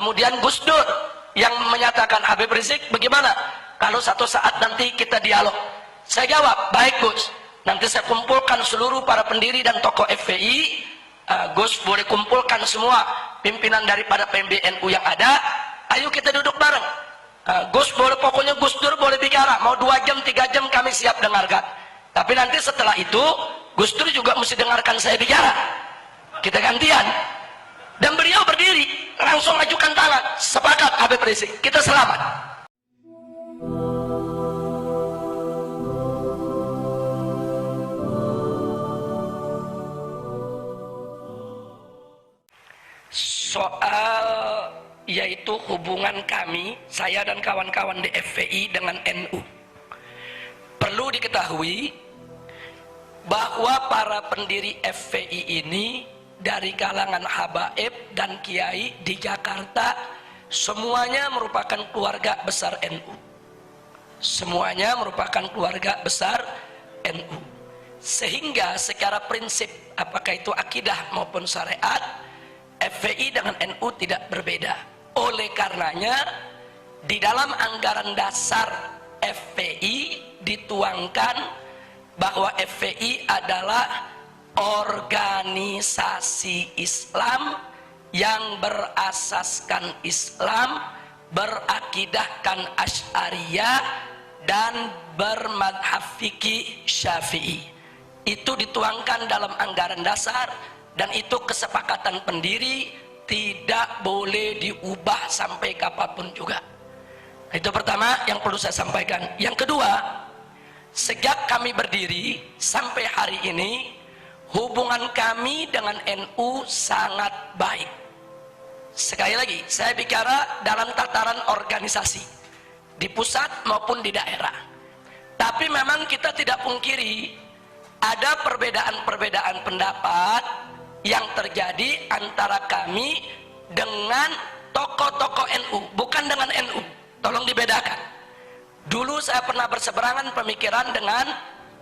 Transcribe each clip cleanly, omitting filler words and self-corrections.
Kemudian Gus Dur yang menyatakan, Habib Rizik bagaimana kalau satu saat nanti kita dialog? Saya jawab, baik Gus, nanti saya kumpulkan seluruh para pendiri dan tokoh FPI. Gus boleh kumpulkan semua pimpinan daripada PMBNU yang ada, ayo kita duduk bareng. Gus boleh, pokoknya Gus Dur boleh bicara, mau 2 jam 3 jam kami siap dengarkan. Tapi nanti setelah itu Gus Dur juga mesti dengarkan saya bicara. Kita gantian. Dan beliau berdiri langsung ajukan tangan, sepakat Habib Rizik, kita selamat. Soal yaitu hubungan kami, saya dan kawan-kawan di FPI dengan NU. Perlu diketahui bahwa para pendiri FPI ini dari kalangan habaib dan kiai di Jakarta semuanya merupakan keluarga besar NU. Semuanya merupakan keluarga besar NU. Sehingga secara prinsip, apakah itu akidah maupun syariat, FPI dengan NU tidak berbeda. Oleh karenanya di dalam anggaran dasar FPI dituangkan bahwa FPI adalah organisasi Islam yang berasaskan Islam, berakidahkan Asy'ariyah dan bermadhab fikih Syafi'i. Itu dituangkan dalam anggaran dasar. Dan itu kesepakatan pendiri, tidak boleh diubah sampai kapanpun juga. Itu pertama yang perlu saya sampaikan. Yang kedua, sejak kami berdiri sampai hari ini, hubungan kami dengan NU sangat baik. Sekali lagi, saya bicara dalam tataran organisasi, di pusat maupun di daerah. Tapi memang kita tidak pungkiri, ada perbedaan-perbedaan pendapat yang terjadi antara kami dengan tokoh-tokoh NU, bukan dengan NU. Tolong dibedakan. Dulu saya pernah berseberangan pemikiran dengan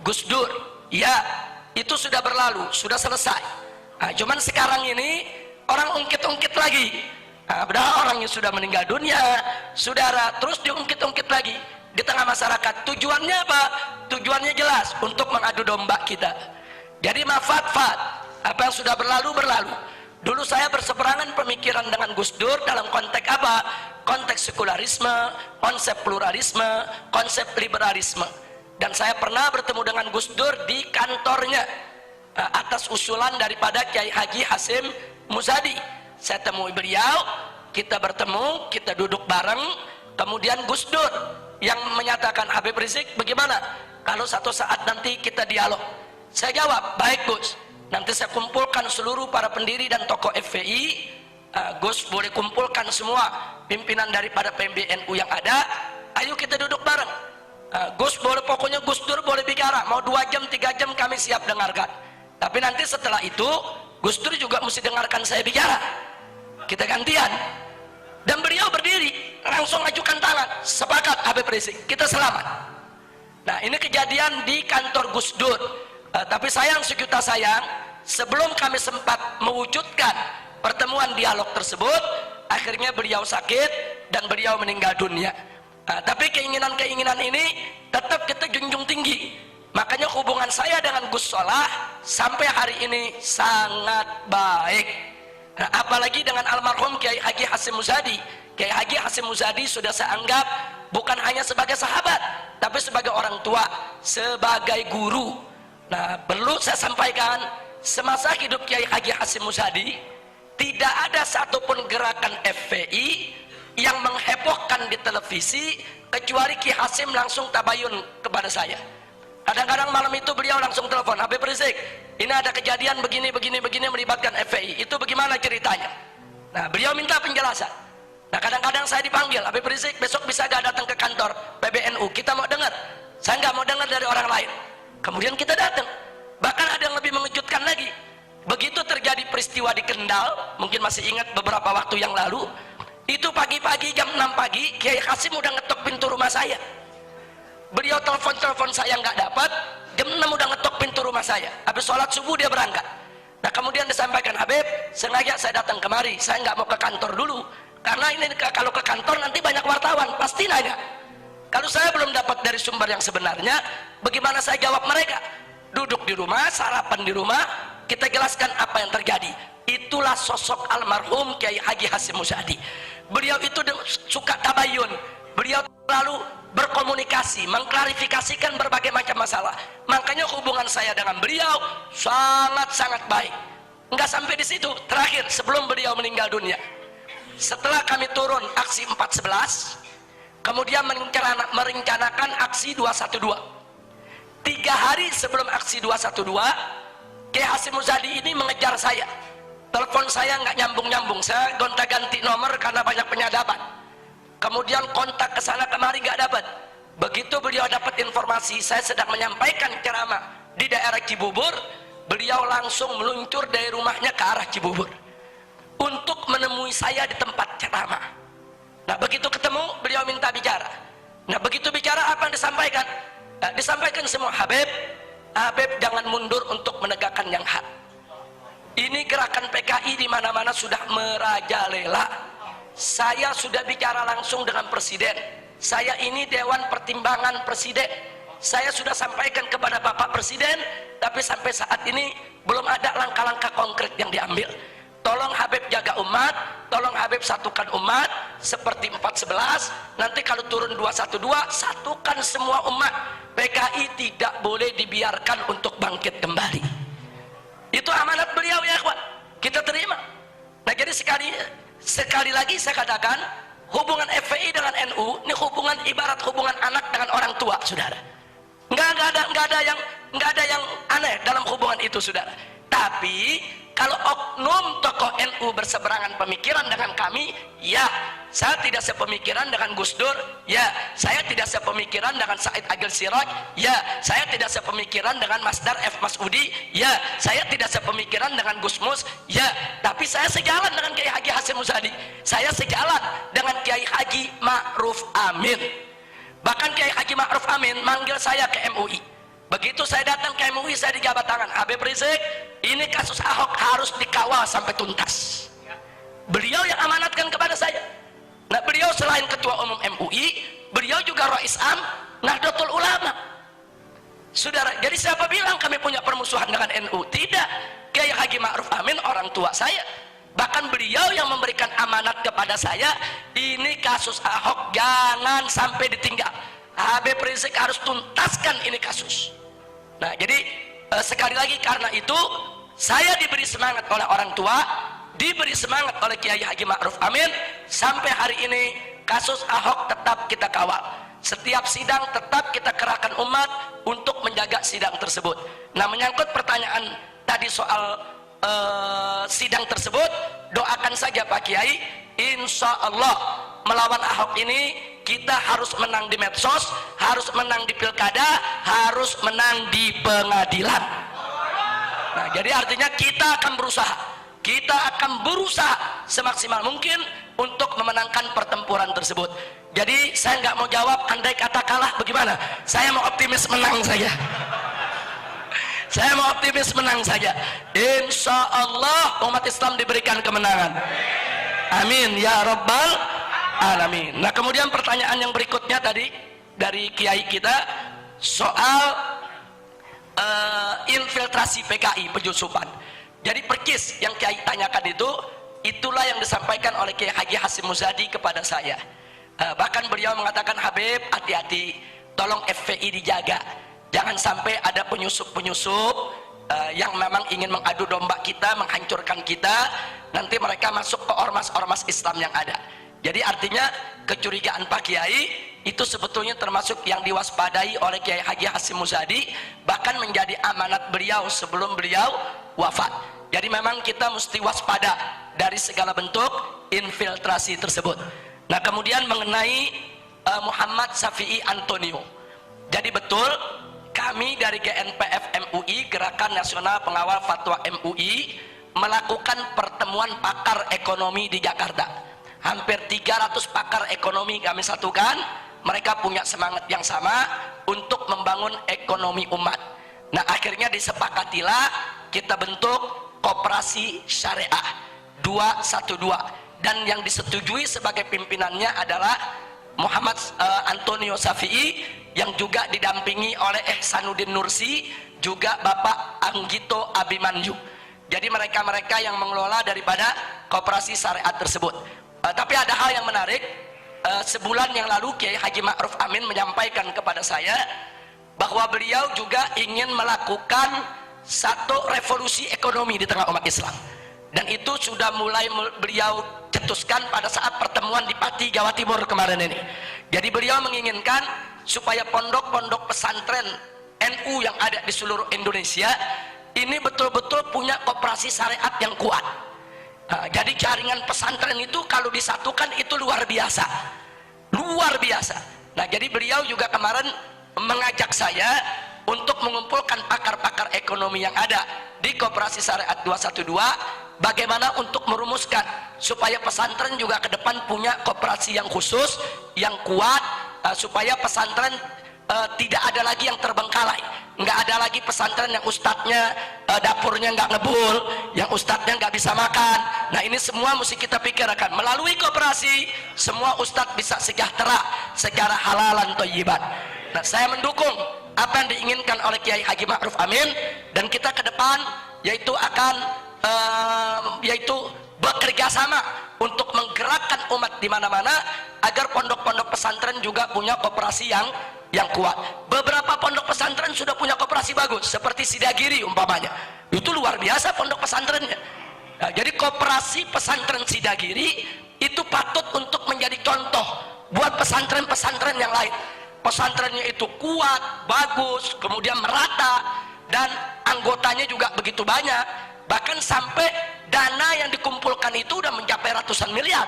Gus Dur. Ya, itu sudah berlalu, sudah selesai. Cuman sekarang ini orang ungkit-ungkit lagi. Padahal orangnya sudah meninggal dunia, saudara, terus diungkit-ungkit lagi di tengah masyarakat. Tujuannya apa? Tujuannya jelas, untuk mengadu domba kita. Jadi mafat-fat. Apa yang sudah berlalu, berlalu. Dulu saya berseberangan pemikiran dengan Gus Dur dalam konteks apa? Konteks sekularisme, konsep pluralisme, konsep liberalisme. Dan saya pernah bertemu dengan Gus Dur di kantornya atas usulan daripada Kiai Haji Hasyim Muzadi. Saya temui beliau, kita bertemu, kita duduk bareng. Kemudian Gus Dur yang menyatakan, Habib Rizik bagaimana kalau satu saat nanti kita dialog? Saya jawab, baik Gus, nanti saya kumpulkan seluruh para pendiri dan tokoh FPI. Gus boleh kumpulkan semua pimpinan daripada PMBNU yang ada, ayo kita duduk bareng. Gus boleh, pokoknya Gus Dur boleh bicara, mau 2 jam 3 jam kami siap dengarkan. Tapi nanti setelah itu Gus Dur juga mesti dengarkan saya bicara. Kita gantian. Dan beliau berdiri langsung ajukan tangan, sepakat Habib Rizik, kita selamat. Nah, ini kejadian di kantor Gus Dur. Tapi sayang sejuta sayang, sebelum kami sempat mewujudkan pertemuan dialog tersebut, akhirnya beliau sakit dan beliau meninggal dunia. Tapi keinginan-keinginan ini tetap kita junjung tinggi. Makanya hubungan saya dengan Gus Solah sampai hari ini sangat baik. Apalagi dengan almarhum Kiai Haji Hasyim Muzadi. Kiai Haji Hasyim Muzadi sudah saya anggap bukan hanya sebagai sahabat, tapi sebagai orang tua, sebagai guru. Nah, perlu saya sampaikan, semasa hidup Kiai Haji Hasyim Muzadi, tidak ada satupun gerakan FPI yang menghebohkan di televisi, kecuali Ki Hasyim langsung tabayun kepada saya. Kadang-kadang malam itu beliau langsung telepon, Habib Rizik, ini ada kejadian begini melibatkan FPI, itu bagaimana ceritanya? Nah, beliau minta penjelasan. Nah, kadang-kadang saya dipanggil, Habib Rizik besok bisa gak datang ke kantor PBNU, kita mau dengar. Saya nggak mau dengar dari orang lain. Kemudian kita datang. Bahkan ada yang lebih mengejutkan lagi. Begitu terjadi peristiwa di Kendal, mungkin masih ingat beberapa waktu yang lalu, itu pagi-pagi jam 6 pagi Kiai Hasyim udah ngetok pintu rumah saya. Beliau telepon saya nggak dapat, jam 6 udah ngetok pintu rumah saya. Habis sholat subuh dia berangkat. Nah, kemudian disampaikan, Habib, sengaja saya datang kemari, saya nggak mau ke kantor dulu Karena ini kalau ke kantor nanti banyak wartawan pasti nanya. Kalau saya belum dapat dari sumber yang sebenarnya, bagaimana saya jawab mereka? Duduk di rumah, sarapan di rumah, kita jelaskan apa yang terjadi. Itulah sosok almarhum Kiai Haji Hasyim Muzadi. Beliau itu suka tabayun, beliau selalu berkomunikasi, mengklarifikasikan berbagai macam masalah. Makanya hubungan saya dengan beliau sangat-sangat baik. Enggak sampai di situ, terakhir sebelum beliau meninggal dunia, setelah kami turun aksi 411, kemudian merencanakan aksi 212. 3 hari sebelum aksi 212, Kiai Hasyim Muzadi ini mengejar saya. Telepon saya nggak nyambung-nyambung, saya gonta-ganti nomor karena banyak penyadapan. Kemudian kontak ke sana kemari nggak dapat. Begitu beliau dapat informasi saya sedang menyampaikan ceramah di daerah Cibubur, beliau langsung meluncur dari rumahnya ke arah Cibubur untuk menemui saya di tempat ceramah. Nah begitu ketemu beliau minta bicara. Nah begitu bicara apa yang disampaikan? Nah, disampaikan semua, Habib jangan mundur untuk menegakkan yang hak. Ini gerakan PKI di mana-mana sudah merajalela. Saya sudah bicara langsung dengan Presiden. Saya ini Dewan Pertimbangan Presiden. Saya sudah sampaikan kepada Bapak Presiden, tapi sampai saat ini belum ada langkah-langkah konkret yang diambil. Tolong Habib jaga umat, tolong Habib satukan umat seperti 411. Nanti kalau turun 212, satukan semua umat. PKI tidak boleh dibiarkan untuk bangkit kembali. Itu amanat beliau ya kawan, kita terima. Nah jadi sekali lagi saya katakan, hubungan FPI dengan NU ini hubungan ibarat hubungan anak dengan orang tua, saudara. Nggak ada yang aneh dalam hubungan itu, saudara. Tapi kalau oknum tokoh NU berseberangan pemikiran dengan kami, ya saya tidak sepemikiran dengan Gus Dur, ya saya tidak sepemikiran dengan Said Agil Siraj, ya saya tidak sepemikiran dengan Masdar F. Masudi, ya saya tidak sepemikiran dengan Gus Mus, ya tapi saya sejalan dengan Kiai Haji Hasyim Muzadi, saya sejalan dengan Kiai Haji Ma'ruf Amin. Bahkan Kiai Haji Ma'ruf Amin manggil saya ke MUI. Begitu saya datang ke MUI, saya dijabat tangan, Habib Rizik, ini kasus Ahok harus dikawal sampai tuntas. Beliau yang amanatkan kepada saya. Nah beliau selain ketua umum MUI, beliau juga Rais Am Nahdlatul Ulama. Saudara, jadi siapa bilang kami punya permusuhan dengan NU? Tidak. Kiai Haji Ma'ruf Amin orang tua saya. Bahkan beliau yang memberikan amanat kepada saya, ini kasus Ahok jangan sampai ditinggal. Habib Rizik harus tuntaskan ini kasus. Nah jadi sekali lagi karena itu saya diberi semangat oleh orang tua, diberi semangat oleh Kiai Haji Ma'ruf Amin, sampai hari ini kasus Ahok tetap kita kawal. Setiap sidang tetap kita kerahkan umat untuk menjaga sidang tersebut. Nah menyangkut pertanyaan tadi soal sidang tersebut, doakan saja Pak Kiai, insya Allah melawan Ahok ini kita harus menang di medsos, harus menang di pilkada, harus menang di pengadilan. Nah jadi artinya kita akan berusaha semaksimal mungkin untuk memenangkan pertempuran tersebut. Jadi saya nggak mau jawab andai kata kalah bagaimana, saya mau optimis menang saja. Saya mau optimis menang saja. Insya Allah umat Islam diberikan kemenangan. Amin ya Rabbal Alamin. Nah kemudian pertanyaan yang berikutnya tadi dari kiai kita soal infiltrasi PKI penyusupan. Jadi percis yang kiai tanyakan itu, itulah yang disampaikan oleh Kiai Haji Hasyim Muzadi kepada saya. Bahkan beliau mengatakan, Habib hati-hati, tolong FPI dijaga, jangan sampai ada penyusup-penyusup yang memang ingin mengadu domba kita, menghancurkan kita, nanti mereka masuk ke ormas-ormas Islam yang ada. Jadi artinya kecurigaan Pak Kiai itu sebetulnya termasuk yang diwaspadai oleh Kiai Haji Hasyim Muzadi, bahkan menjadi amanat beliau sebelum beliau wafat. Jadi memang kita mesti waspada dari segala bentuk infiltrasi tersebut. Nah kemudian mengenai Muhammad Syafi'i Antonio, jadi betul kami dari GNPF MUI, Gerakan Nasional Pengawal Fatwa MUI, melakukan pertemuan pakar ekonomi di Jakarta. Hampir 300 pakar ekonomi kami satukan, mereka punya semangat yang sama untuk membangun ekonomi umat. Nah akhirnya disepakatilah kita bentuk Koperasi Syariah 212 dan yang disetujui sebagai pimpinannya adalah Muhammad Antonio Safi'i yang juga didampingi oleh Ihsanuddin Nursi, juga Bapak Anggito Abimanyu. Jadi mereka-mereka yang mengelola daripada koperasi syariat tersebut. Tapi ada hal yang menarik. Sebulan yang lalu Kiai Haji Ma'ruf Amin menyampaikan kepada saya bahwa beliau juga ingin melakukan satu revolusi ekonomi di tengah umat Islam, dan itu sudah mulai beliau cetuskan pada saat pertemuan di Pati, Jawa Timur kemarin ini. Jadi beliau menginginkan supaya pondok-pondok pesantren NU yang ada di seluruh Indonesia ini betul-betul punya koperasi syariat yang kuat. Nah, jadi jaringan pesantren itu kalau disatukan itu luar biasa, luar biasa. Nah, jadi beliau juga kemarin mengajak saya untuk mengumpulkan pakar-pakar ekonomi yang ada di Koperasi Syariat 212, bagaimana untuk merumuskan supaya pesantren juga ke depan punya koperasi yang khusus, yang kuat, supaya pesantren tidak ada lagi yang terbengkalai. Nggak ada lagi pesantren yang ustadznya dapurnya nggak ngebul, yang ustadznya nggak bisa makan. Nah, ini semua mesti kita pikirkan. Melalui koperasi semua ustadz bisa sejahtera secara halalan thayyiban. Nah, saya mendukung apa yang diinginkan oleh Kiai Haji Ma'ruf Amin, dan kita ke depan yaitu akan bekerja sama untuk menggerakkan umat di mana-mana agar pondok-pondok pesantren juga punya koperasi yang kuat. Beberapa pondok pesantren sudah punya koperasi bagus, seperti Sidagiri umpamanya. Itu luar biasa pondok pesantrennya. Nah, jadi koperasi pesantren Sidagiri itu patut untuk menjadi contoh buat pesantren-pesantren yang lain. Pesantrennya itu kuat, bagus, kemudian merata, dan anggotanya juga begitu banyak. Bahkan sampai dana yang dikumpulkan itu udah mencapai ratusan miliar.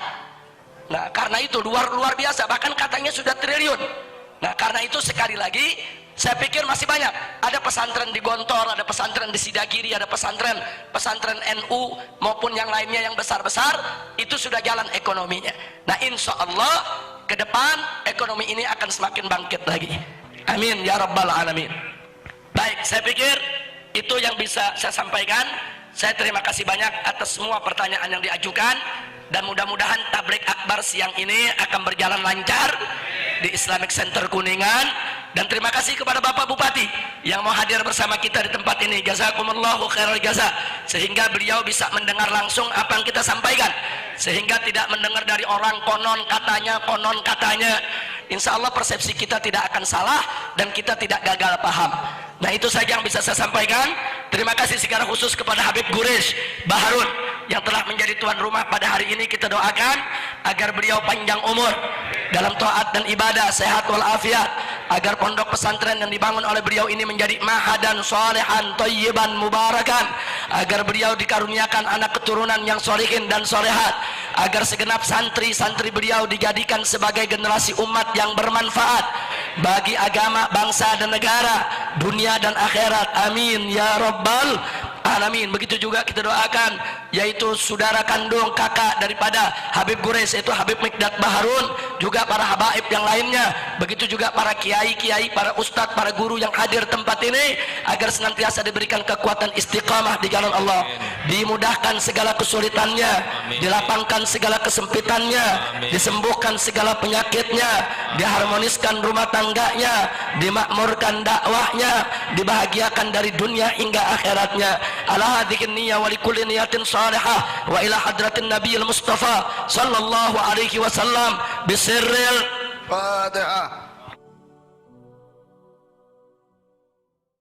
Nah, karena itu luar biasa, bahkan katanya sudah triliun. Nah, karena itu sekali lagi saya pikir masih banyak. Ada pesantren di Gontor, ada pesantren di Sidagiri, ada pesantren NU maupun yang lainnya yang besar-besar, itu sudah jalan ekonominya. Nah, insya Allah ke depan ekonomi ini akan semakin bangkit lagi. Amin ya rabbal alamin. Baik, saya pikir itu yang bisa saya sampaikan. Saya terima kasih banyak atas semua pertanyaan yang diajukan, dan mudah-mudahan tabligh akbar siang ini akan berjalan lancar di Islamic Center Kuningan. Dan terima kasih kepada Bapak Bupati yang mau hadir bersama kita di tempat ini. Jazakumullahu khairal jaza, sehingga beliau bisa mendengar langsung apa yang kita sampaikan, sehingga tidak mendengar dari orang konon katanya. Insya Allah persepsi kita tidak akan salah dan kita tidak gagal paham. Nah, itu saja yang bisa saya sampaikan. Terima kasih secara khusus kepada Habib Guresh Baharun yang telah menjadi tuan rumah pada hari ini. Kita doakan agar beliau panjang umur dalam taat dan ibadah, sehat walafiat, agar pondok pesantren yang dibangun oleh beliau ini menjadi mahadan solehan thayyiban mubarakan, agar beliau dikaruniakan anak keturunan yang solehin dan solehat, agar segenap santri-santri beliau dijadikan sebagai generasi umat yang bermanfaat bagi agama, bangsa dan negara, dunia dan akhirat. Amin ya rabbal alamin. Begitu juga kita doakan yaitu saudara kandung kakak daripada Habib Guresh, yaitu Habib Mikdad Baharun, juga para habaib yang lainnya, begitu juga para kiai-kiai, para ustadz, para guru yang hadir tempat ini, agar senantiasa diberikan kekuatan istiqamah di jalan Allah, dimudahkan segala kesulitannya, dilapangkan segala kesempitannya, disembuhkan segala penyakitnya, diharmoniskan rumah tangganya, dimakmurkan dakwahnya, dibahagiakan dari dunia hingga akhiratnya. Ala hadhihi niyyah wa likulli niyatin salihah wa ila hadratin nabiyil mustafa sallallahu alaihi wasallam bisirril Fatihah.